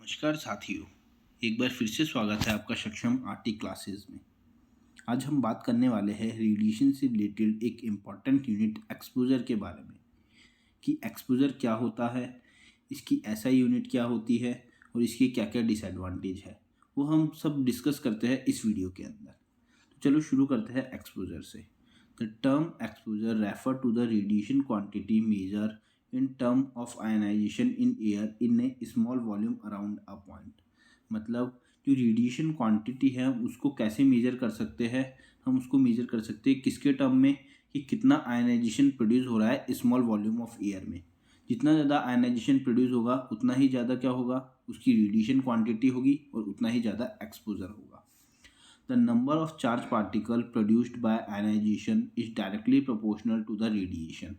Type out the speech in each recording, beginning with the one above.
नमस्कार साथियों, एक बार फिर से स्वागत है आपका सक्षम आरटी क्लासेस में। आज हम बात करने वाले हैं रेडिएशन से रिलेटेड एक इम्पॉर्टेंट यूनिट एक्सपोजर के बारे में कि एक्सपोजर क्या होता है, इसकी एसआई यूनिट क्या होती है और इसके क्या क्या डिसएडवांटेज है, वो हम सब डिस्कस करते हैं इस वीडियो के अंदर। तो चलो शुरू करते हैं एक्सपोजर से। The term exposure refer to the radiation quantity measure in term of ionization in air in a small volume around a point। मतलब जो रेडिएशन क्वांटिटी है हम उसको कैसे मेजर कर सकते हैं, हम उसको मेजर कर सकते हैं किसके टर्म में कि कितना आयनाइजेशन प्रोड्यूस हो रहा है स्मॉल वॉल्यूम ऑफ एयर में। जितना ज़्यादा आयनाइजेशन प्रोड्यूस होगा उतना ही ज़्यादा क्या होगा, उसकी रेडिएशन क्वांटिटी होगी और उतना ही ज़्यादा एक्सपोजर होगा। The number of charged particles produced by ionization is directly proportional to the radiation।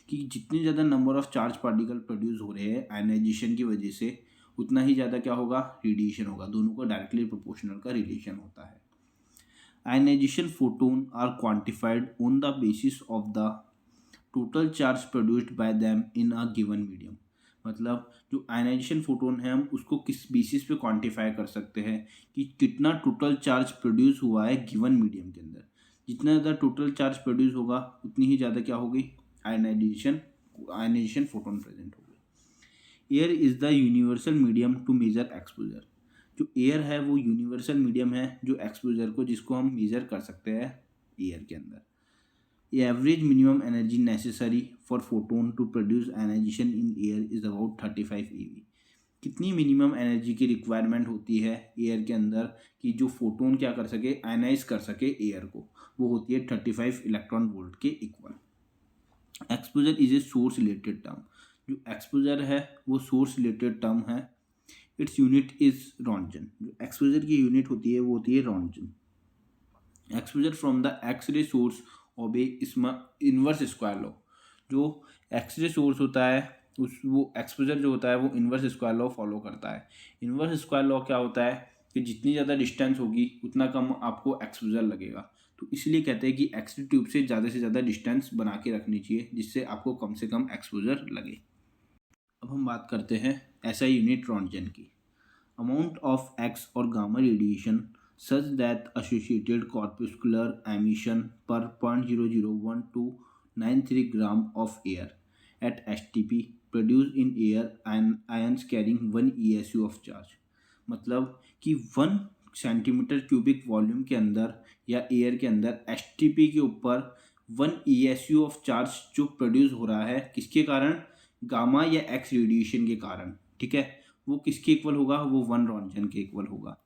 कि जितने ज़्यादा number of charge particle produce हो रहे हैं आयनाइजेशन की वजह से उतना ही ज़्यादा क्या होगा, रेडिएशन होगा। दोनों का डायरेक्टली प्रोपोर्शनल का रिलेशन होता है। Ionisation photon are quantified on the basis of the total charge produced by them in a given medium. मतलब जो आयनाइजेशन फोटोन है हम उसको किस बेसिस पे क्वांटिफाई कर सकते हैं कि कितना टोटल चार्ज प्रोड्यूस हुआ है गिवन मीडियम के अंदर। जितना ज़्यादा टोटल चार्ज प्रोड्यूस होगा उतनी ही ज़्यादा क्या होगी, आयनाइजेशन फोटोन प्रेजेंट होगी। Air is the universal medium to measure exposure. जो एयर है वो यूनिवर्सल मीडियम है जो एक्सपोजर को जिसको हम मेजर कर सकते हैं एयर के अंदर। Average minimum energy necessary for photon to produce ionisation in air is about 35 eV। कितनी मिनिमम एनर्जी की रिक्वायरमेंट होती है एयर के अंदर कि जो फोटोन क्या कर सके, आयनाइज कर सके एयर को, वो होती है 35 इलेक्ट्रॉन वोल्ट के equal. Exposure is a source related term. जो एक्सपोजर है वो सोर्स रिलेटेड टर्म है। Its unit is roentgen. जो एक्सपोजर की यूनिट होती है वो होती है roentgen. Exposure from the X-ray source obey inverse square law. जो एक्सरे सोर्स होता है उस वो एक्सपोजर जो होता है वो इनवर्स स्क्वायर लॉ फॉलो करता है। इनवर्स स्क्वायर लॉ क्या होता है कि जितनी ज़्यादा डिस्टेंस होगी उतना कम आपको एक्सपोजर लगेगा। तो इसलिए कहते हैं कि एक्सरे ट्यूब से ज़्यादा डिस्टेंस बना के रखनी चाहिए जिससे आपको कम से कम एक्सपोजर लगे। अब हम बात करते हैं ऐसा यूनिट रॉन्टगन की। अमाउंट ऑफ एक्स और gamma radiation such that associated corpuscular emission per 0.001293 gram of air at STP produced in air and ions carrying 1 ESU of charge। मतलब कि 1 सेंटीमीटर क्यूबिक वॉल्यूम के अंदर या एयर के अंदर STP के ऊपर 1 ESU ऑफ चार्ज जो प्रोड्यूस हो रहा है किसके कारण, गामा या एक्स रेडिएशन के कारण। ठीक है, वो किसके इक्वल होगा, वो 1 रॉन्टगन के इक्वल होगा।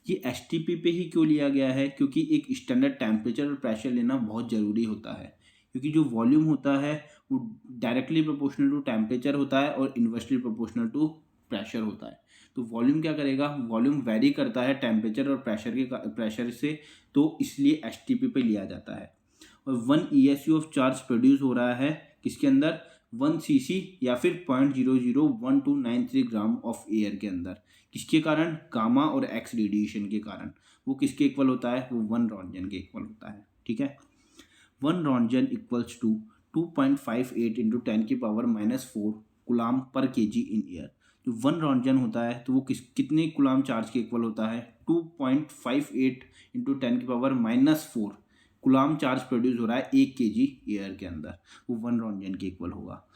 ये एसटीपी पे ही क्यों लिया गया है, क्योंकि एक स्टैंडर्ड टेम्परेचर और प्रेशर लेना बहुत ज़रूरी होता है। क्योंकि जो वॉल्यूम होता है वो डायरेक्टली प्रोपोर्शनल टू टेम्परेचर होता है और इन्वर्सली प्रोपोर्शनल टू प्रेशर होता है। तो वॉल्यूम क्या करेगा, वॉल्यूम वेरी करता है टेम्परेचर और प्रेशर से, तो इसलिए एसटीपी पे लिया जाता है। और 1 ESU ऑफ चार्ज प्रोड्यूस हो रहा है किसके अंदर, 1 cc या फिर 0.001293 ग्राम ऑफ एयर के अंदर। किसके कारण, गामा और एक्स रेडिएशन के कारण। वो किसके इक्वल होता है, वो 1 रॉन्टगन के इक्वल होता है। ठीक है, 1 रॉन्टगन इक्वल्स टू 2.58 इंटू 10⁻⁻4 गुलाम पर केजी इन एयर। जो 1 रॉन्टगन होता है तो वो कितने गुलाम चार्ज के इक्वल होता है, 2.58 इंटू 10⁻⁻4 गुलाम चार्ज प्रोड्यूस हो रहा है 1 kg एयर के अंदर, वो 1 रॉन्टगन के इक्वल होगा।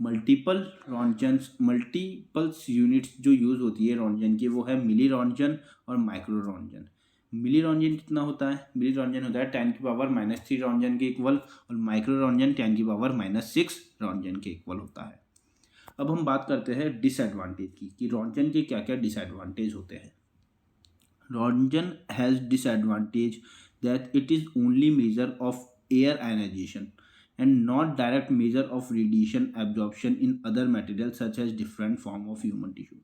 मल्टीपल्स यूनिट्स जो यूज़ होती है रॉन्टगन की वो है मिली रॉन्टगन और माइक्रो रॉन्टगन। मिली रॉन्टगन कितना होता है, मिली रॉन्टगन होता है 10⁻³ रॉन्टगन के इक्वल और माइक्रो रॉन्टगन 10⁻⁻6 रॉन्टगन के इक्वल होता है। अब हम बात करते हैं डिसएडवांटेज की कि रॉन्टगन के क्या क्या डिसएडवांटेज होते हैं। Röntgen has disadvantage that it is only measure of air ionization and not direct measure of radiation absorption in other materials such as different form of human tissue।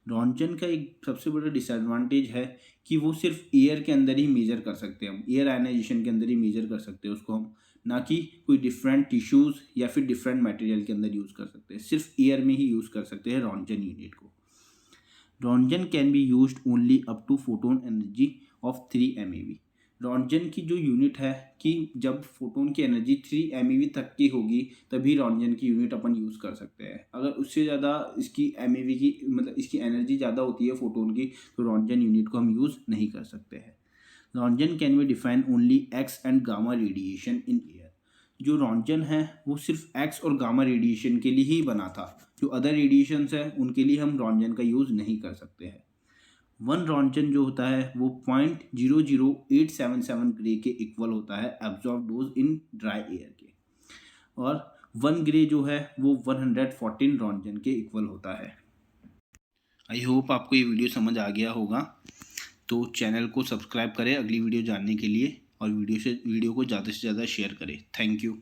Röntgen का एक सबसे बड़ा disadvantage है कि वो सिर्फ एयर के अंदर ही मेजर कर सकते हैं, हम एयर आयनाइजेशन के अंदर ही मेजर कर सकते हैं उसको हम, ना कि कोई डिफरेंट टिश्यूज़ या फिर डिफरेंट मटेरियल के अंदर यूज़ कर सकते हैं। सिर्फ एयर में ही यूज़ कर सकते हैं रॉन्टगन यूनिट को। Roentgen can be used only up to photon energy of 3 MeV। Roentgen की जो यूनिट है कि जब फोटोन की एनर्जी 3 MeV तक की होगी तभी रॉन्जन की यूनिट अपन यूज़ कर सकते हैं। अगर उससे ज़्यादा इसकी MeV की मतलब इसकी एनर्जी ज़्यादा होती है फोटोन की, तो रॉन्जन यूनिट को हम यूज़ नहीं कर सकते हैं। Roentgen can be define only X and gamma radiation in air. जो रॉन्जन है वो सिर्फ एक्स और गामा रेडिएशन के लिए ही बना था। जो अदर रेडिएशंस है उनके लिए हम रॉन्जन का यूज़ नहीं कर सकते हैं। वन रॉन्जन जो होता है वो 0.00877 ग्रे के इक्वल होता है absorb dose in dry air के, और 1 ग्रे जो है वो 114 रॉन्जन के इक्वल होता है। आई होप आपको ये वीडियो समझ आ गया होगा। तो चैनल को सब्सक्राइब करें अगली वीडियो जानने के लिए, और वीडियो को ज़्यादा से ज़्यादा शेयर करें। Thank you.